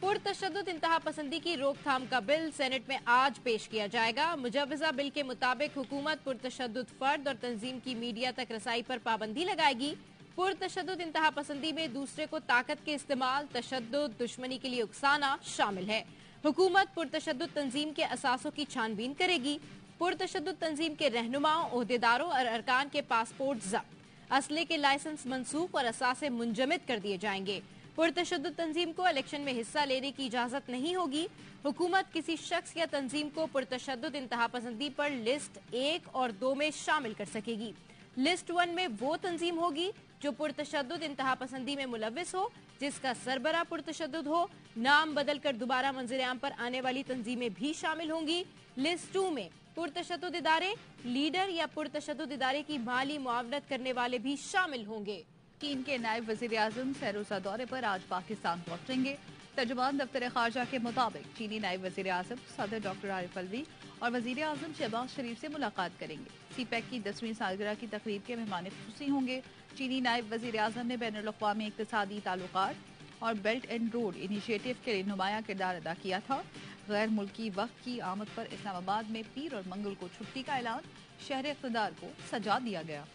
पुरतशद्दुद इंतहा पसंदी की रोकथाम का बिल सेनेट में आज पेश किया जाएगा। मुजव्वजा बिल के मुताबिक हुकूमत पुरतशद्दुद फर्द और तंजीम की मीडिया तक रसाई पर पाबंदी लगाएगी। पुरतशद्दुद इंतहा पसंदी में दूसरे को ताकत के इस्तेमाल, तशद्दुद, दुश्मनी के लिए उकसाना शामिल है। हुकूमत पुरतशद्दुद तंजीम के असासों की छानबीन करेगी। पुरतशद्दुद तंजीम के रहनुमाओं, ओहदेदारों और अरकान के पासपोर्ट जब्त, असले के लाइसेंस मनसूख और असासे मुंजमद कर दिए जाएंगे। पुरतशद्दुद तंजीम को इलेक्शन में हिस्सा लेने की इजाजत नहीं होगी। हुकूमत किसी शख्स या तंजीम को पुरतशद्दुद इंतहा पसंदी पर लिस्ट 1 और 2 में शामिल कर सकेगी। लिस्ट 1 में वो तंजीम होगी जो पुरतशद्दुद इंतहा पसंदी में मुलव्विस हो, जिसका सरबरा पुरतशद्दुद हो। नाम बदलकर दोबारा मंजर-ए-आम पर आने वाली तंजीमें भी शामिल होंगी। लिस्ट 2 में पुरतशद्दुद इदारे, लीडर या पुरतशद्दुद इदारे की माली मुआवनत करने वाले भी शामिल होंगे। चीन के नायब वजीर आजम सैरोजा दौरे पर आज पाकिस्तान पहुंचेंगे। तर्जुमान दफ्तर खारजा के मुताबिक चीनी नायब वजीर आजम सदर डॉक्टर आरिफ अलवी और वजीर आजम शहबाज शरीफ से मुलाकात करेंगे। सीपैक की 10वीं सालगिरह की तकरीब के मेहमान खुसूसी होंगे। चीनी नायब वजीर आजम ने बैनुल-अक़वामी इक़्तिसादी ताल्लुकात और बेल्ट एंड रोड इनिशिएटिव के लिए नुमाया किरदार अदा किया था। गैर मुल्की वक्त की आमद पर इस्लामाबाद में पीर और मंगल को छुट्टी का ऐलान, शहर इक़्तिदार को सजा दिया गया।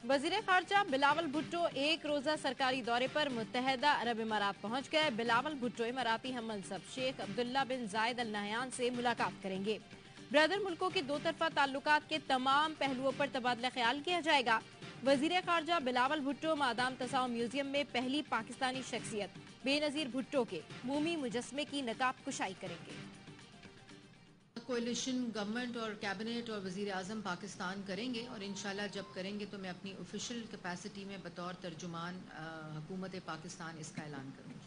वजीर खारजा बिलावल भुट्टो एक रोजा सरकारी दौरे पर मुत्तहदा अरब इमारात पहुंच गए। बिलावल भुट्टो इमाराती हम मनसब शेख अब्दुल्ला बिन जायद अल नहयान से मुलाकात करेंगे। ब्रदर मुल्कों के दो तरफा ताल्लुकात के तमाम पहलुओं पर तबादला ख्याल किया जाएगा। वजीर खारजा बिलावल भुट्टो मादाम तसाव म्यूजियम में पहली पाकिस्तानी शख्सियत बेनजीर भुट्टो के मोमी मुजस्मे की नकाब कुशाई करेंगे। कोalition गवर्नमेंट और कैबिनेट और वजीर आजम पाकिस्तान करेंगे और इंशाल्लाह जब करेंगे तो मैं अपनी ऑफिशियल कैपेसिटी में बतौर तर्जुमान हुकूमत पाकिस्तान इसका ऐलान करूंगी।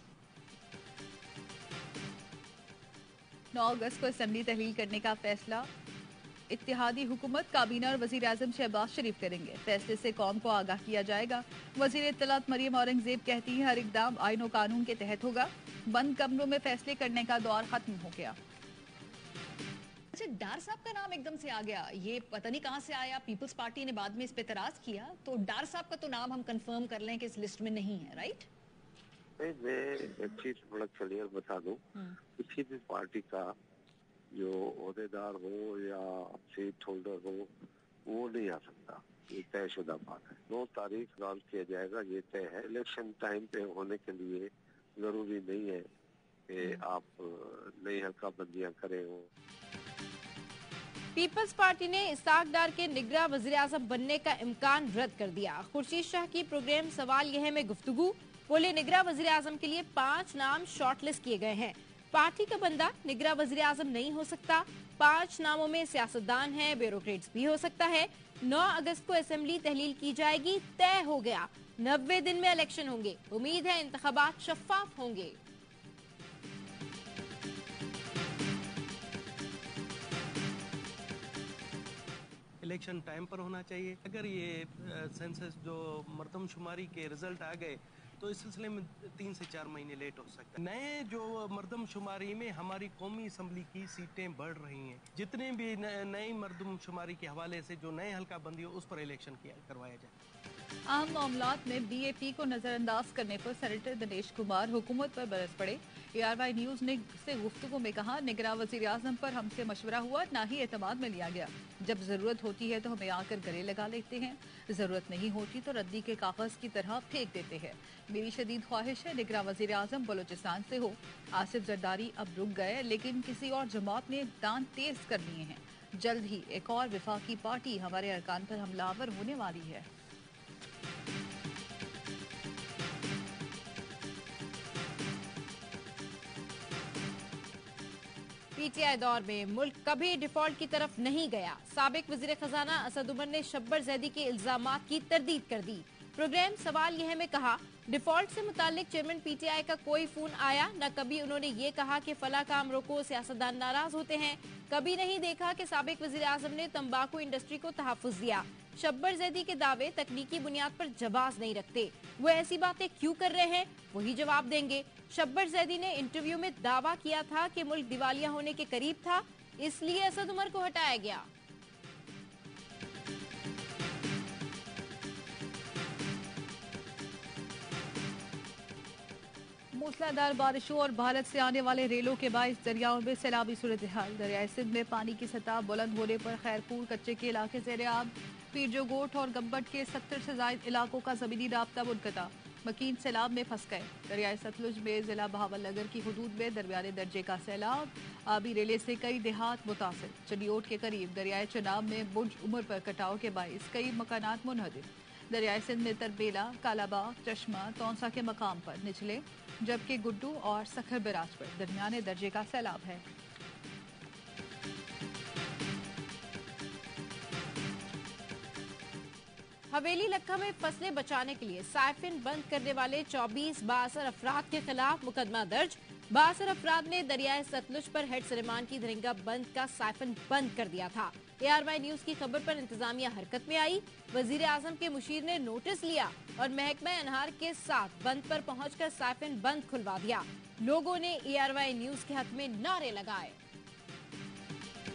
9 अगस्त को असेंबली तहलील करने का फैसला इत्तेहादी हुकूमत, काबीना और वजीर आजम शहबाज शरीफ करेंगे। फैसले से कौम को आगाह किया जाएगा। वजीर इत्तलात मरियम औरंगजेब कहती है हर इकदाम आईन और कानून के तहत होगा। बंद कमरों में फैसले करने का दौर खत्म हो गया। अच्छा, डार साहब का नाम एकदम से आ गया, ये पता नहीं कहां से आया। पीपल्स पार्टी ने बाद में इस पे एतराज किया, तो डार साहब का तो नाम हम कंफर्म कर लें कि इस लिस्ट में नहीं है, राइट? मैं एक चीज बड़ा क्लियर बता दूं, किसी भी पार्टी का जो ओहदेदार हो या सीट होल्डर हो वो नहीं आ सकता, ये तयशुदा बात है। 9 तारीख ऐलान किया जाएगा, ये तय है। इलेक्शन टाइम पे होने के लिए जरूरी नहीं है कि आप नई हल्का बंदियां करें हो। पीपल्स पार्टी ने इसाक डार के निगरां वजीर आजम बनने का इम्कान रद्द कर दिया। खुर्शीद शाह की प्रोग्राम सवाल यह में गुफ्तगू बोले निगरां वजीर आजम के लिए 5 नाम शॉर्टलिस्ट किए गए हैं। पार्टी का बंदा निगरां वजीर आजम नहीं हो सकता। 5 नामों में सियासतदान है, ब्यूरोक्रेट्स भी हो सकता है। 9 अगस्त को असेंबली तहलील की जाएगी, तय हो गया। 90 दिन में इलेक्शन होंगे। उम्मीद है इंतखाबात शफाफ होंगे। इलेक्शन टाइम पर होना चाहिए। अगर ये सेंसस जो मरदमशुमारी के रिजल्ट आ गए तो इस सिलसिले में 3 से 4 महीने लेट हो सकता है। नए जो मरदमशुमारी में हमारी कौमी असम्बली की सीटें बढ़ रही हैं। जितने भी नई मरदमशुमारी के हवाले से जो नए हल्का बंदी हो उस पर इलेक्शन करवाया जाए। आम मामलात में BAP को नजरअंदाज करने पर सेनेटर दिनेश कुमार हुकूमत पर बरस पड़े। ARY न्यूज ने से गुफ्तगू में कहा निगरां वजीर आजम पर हमसे मशवरा हुआ, ना ही एतमाद में लिया गया। जब जरूरत होती है तो हमें आकर गले लगा लेते हैं, जरूरत नहीं होती तो रद्दी के कागज की तरह फेंक देते हैं। मेरी शदीद ख्वाहिश है निगरां वजीर आजम बलोचिस्तान से हो। आसिफ जरदारी अब रुक गए, लेकिन किसी और जमात ने दांत तेज कर लिए हैं। जल्द ही एक और विफाकी पार्टी हमारे अरकान पर हमलावर होने वाली है। PTI दौर में मुल्क कभी डिफॉल्ट की तरफ नहीं गया। साबिक वजीर खजाना असद उमर ने शब्बर जैदी के इल्जामात की तरदीद कर दी। प्रोग्राम सवाल यह में कहा डिफॉल्ट से मुतालिक चेयरमैन PTI का कोई फोन आया, न कभी उन्होंने ये कहा कि फला काम रोको, सियासतदान नाराज होते हैं। कभी नहीं देखा कि साबिक वजीर आजम ने तंबाकू इंडस्ट्री को तहफ़्फ़ुज़ दिया। शब्बर जैदी के दावे तकनीकी बुनियाद पर जवाब नहीं रखते। वो ऐसी बातें क्यों कर रहे हैं, वही जवाब देंगे। शब्बर जैदी ने इंटरव्यू में दावा किया था कि मुल्क दिवालिया होने के करीब था, इसलिए असद उमर को हटाया गया। मूसलाधार बारिशों और भारत से आने वाले रेलों के बायस दरियाओं में सैलाबी सूरत हाल। दरियाए सिंध में पानी की सतह बुलंद होने पर खैरपुर कच्चे के इलाके से आब, पीरजोगोट और गम्बट के 70 से ज्यादा इलाकों का जमीनी राब्ता मुनक़ता, मकीन सैलाब में फंस गए। दरियाए सतलुज में जिला बहावलनगर की हुदूद में दरमियाने दर्जे का सैलाब, आबी रेले से कई देहात मुतासिर। चनियोट के करीब दरियाए चनाब में बुर्ज उमर पर कटाव के बायस कई मकानात मुनहदिम। दरियाए सिंध में तरबेला, कालाबाग, चश्मा, तौंसा के मकाम पर निचले, जबकि गुड्डू और सखर बिराज पर दरमियाने दर्जे का सैलाब है। हवेली लखा में फसलें बचाने के लिए साइफिन बंद करने वाले 24 बासर अफराद के खिलाफ मुकदमा दर्ज। बासर अफराद ने दरियाए सतलुज पर हेड सलेमान की धरिंगा बंद का साइफिन बंद कर दिया था। ARY न्यूज की खबर पर इंतजामिया हरकत में आई। वजीर आजम के मुशीर ने नोटिस लिया और महकमा अनहार के साथ बंद पर पहुंचकर साइफिन बंद खुलवा दिया। लोगों ने ARY न्यूज के हक में नारे लगाए।